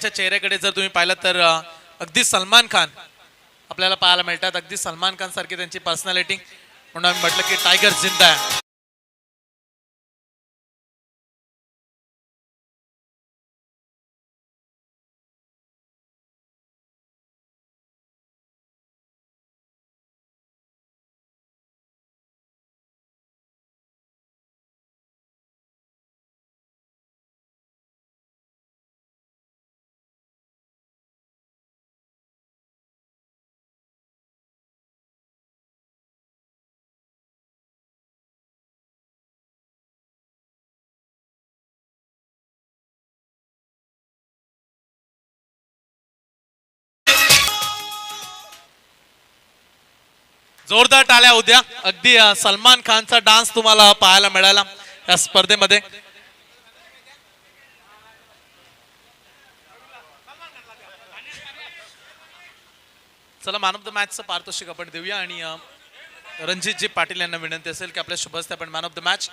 चेहऱ्याकडे जर तुम्ही पाहिलं तर अगदी सलमान खान आपल्याला पाहायला मिळतात. अगदी सलमान खान सारखी त्यांची पर्सनॅलिटी, म्हणून आम्ही म्हटलं की टायगर जिंदा आहे. जोरदार टाळ्या उद्या. अगदी सलमान खानचा डान्स तुम्हाला पाहायला मिळाला या स्पर्धेमध्ये. चला, मॅन ऑफ द मॅचचं पारितोषिक आपण देऊया आणि रणजितजी पाटील यांना विनंती असेल की आपल्या शुभ हस्ते आपण मॅन ऑफ द मॅच